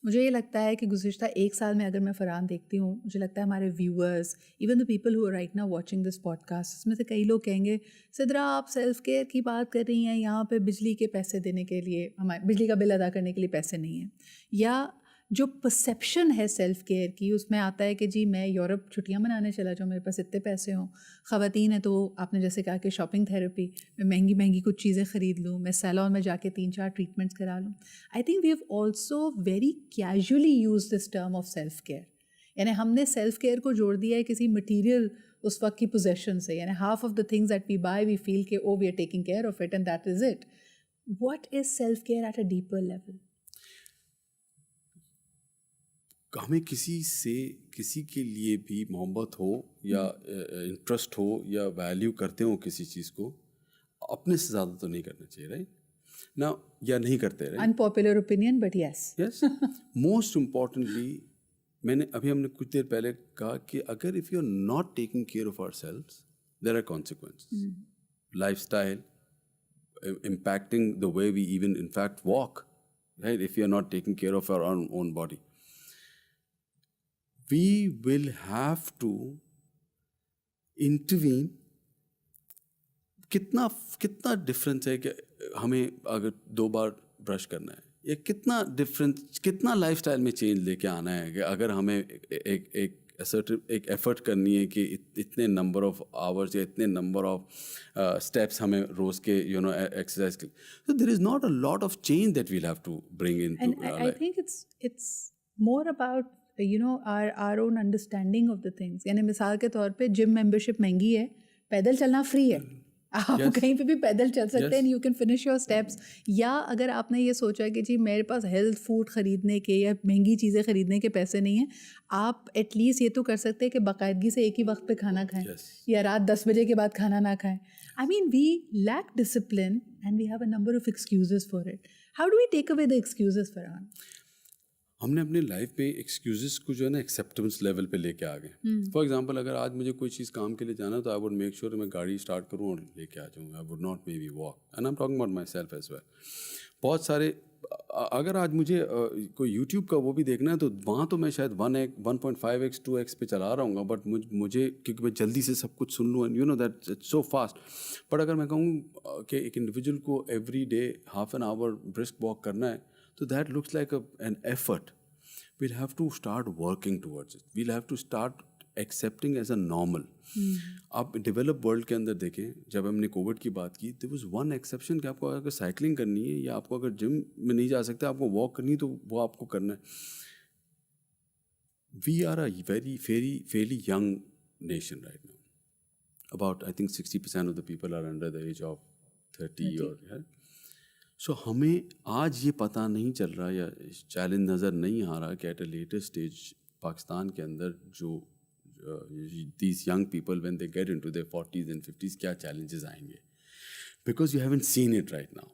مجھے یہ لگتا ہے کہ گزشتہ ایک سال میں اگر میں فرحان دیکھتی ہوں، مجھے لگتا ہے ہمارے viewers, even the people who right now watching this podcast, اس میں سے کئی لوگ کہیں گے سدرا آپ سیلف کیئر کی بات کر رہی ہیں، یہاں پہ بجلی کے پیسے دینے کے لیے، ہمارے بجلی کا بل ادا کرنے کے لیے پیسے نہیں ہیں. یا جو پرسیپشن ہے سیلف کیئر کی، اس میں آتا ہے کہ جی میں یورپ چھٹیاں منانے چلا جاؤں، میرے پاس اتنے پیسے ہوں. خواتین ہیں تو آپ نے جیسے کہا کہ شاپنگ تھراپی، میں مہنگی مہنگی کچھ چیزیں خرید لوں، میں سیلون میں جا کے 3-4 ٹریٹمنٹس کرا لوں. I think we have also very casually use this term of self care. یعنی ہم نے سیلف کیئر کو جوڑ دیا ہے کسی مٹیریل اس وقت کی پوزیشن سے. یعنی half of the things that we buy we feel کہ oh we are taking care of it and that is it. What is self care at a deeper level? ہمیں کسی کے لیے بھی محبت ہو یا انٹرسٹ ہو یا ویلیو کرتے ہوں کسی چیز کو، اپنے سے زیادہ تو نہیں کرنا چاہیے، رائٹ نا، یا نہیں کرتے، right. unpopular opinion but yes. Most importantly ہم نے کچھ دیر پہلے کہا کہ اگر if you are not taking care of ourselves there are consequences. Lifestyle impacting the way we even in fact walk, right? If you are not taking care of our own body, we will have to intervene. کتنا difference ہے کہ ہمیں اگر 2 بار brush کرنا ہے، یا کتنا difference, کتنا لائف اسٹائل میں چینج لے کے آنا ہے کہ اگر ہمیں ایک ایفرٹ کرنی ہے کہ اتنے نمبر آف آورس یا اتنے نمبر آف اسٹیپس ہمیں روز کے ایکسرسائز کے. So there is not a lot of change that we'll have to bring into And our I life. think it's more about our own understanding of the things. یعنی مثال کے طور پہ جم membership مہنگی ہے، پیدل چلنا فری ہے. آپ کہیں پہ بھی پیدل چل سکتے ہیں، you can finish your steps. یا اگر آپ نے یہ سوچا کہ جی میرے پاس ہیلتھ فوڈ خریدنے کے یا مہنگی چیزیں خریدنے کے پیسے نہیں ہیں، آپ ایٹ لیسٹ یہ تو کر سکتے ہیں کہ باقاعدگی سے ایک ہی وقت پہ کھانا کھائیں، یا رات 10 بجے کے بعد کھانا نہ کھائیں. I mean we lack discipline and we have a number of excuses for it. How do we take away the excuses, Farhan? ہم نے اپنے لائف میں ایکسکیوزز کو جو ہے نا ایکسیپٹیبلس لیول پہ لے کے آ گئے. فار ایگزامپل اگر آج مجھے کوئی چیز کام کے لیے جانا تو آئی ووڈ میک شیور میں گاڑی اسٹارٹ کروں اور لے کے آ جاؤں. I would not maybe walk, and I'm talking about myself as well. بہت سارے اگر آج مجھے کوئی یوٹیوب کا وہ بھی دیکھنا ہے تو وہاں تو میں شاید 1.5x 2x پہ چلا رہا ہوں گا، بٹ مجھے کیونکہ میں جلدی سے سب کچھ سن لوں، and you know that it's so fast. But اگر میں کہوں کہ ایک انڈیویجول کو every day half an hour brisk walk کرنا ہے تو that looks like an effort. We'll have to start working towards it. We'll have to start accepting as a normal. آپ ڈیولپ ورلڈ کے اندر دیکھیں، جب ہم نے کووڈ کی بات کی there was one exception کہ آپ کو اگر سائیکلنگ کرنی ہے یا آپ کو اگر جم میں نہیں جا سکتے، آپ کو واک کرنی ہے تو وہ آپ کو کرنا ہے. We are a fairly young nation right now. About I think 60% of the people are under the age of 30 or سو ہمیں آج یہ پتہ نہیں چل رہا یا چیلنج نظر نہیں آ رہا کہ at a later stage Pakistan کے اندر جو these young people when they get into their 40s and 50s کیا چیلنجز آئیں گے، because you haven't seen it right now.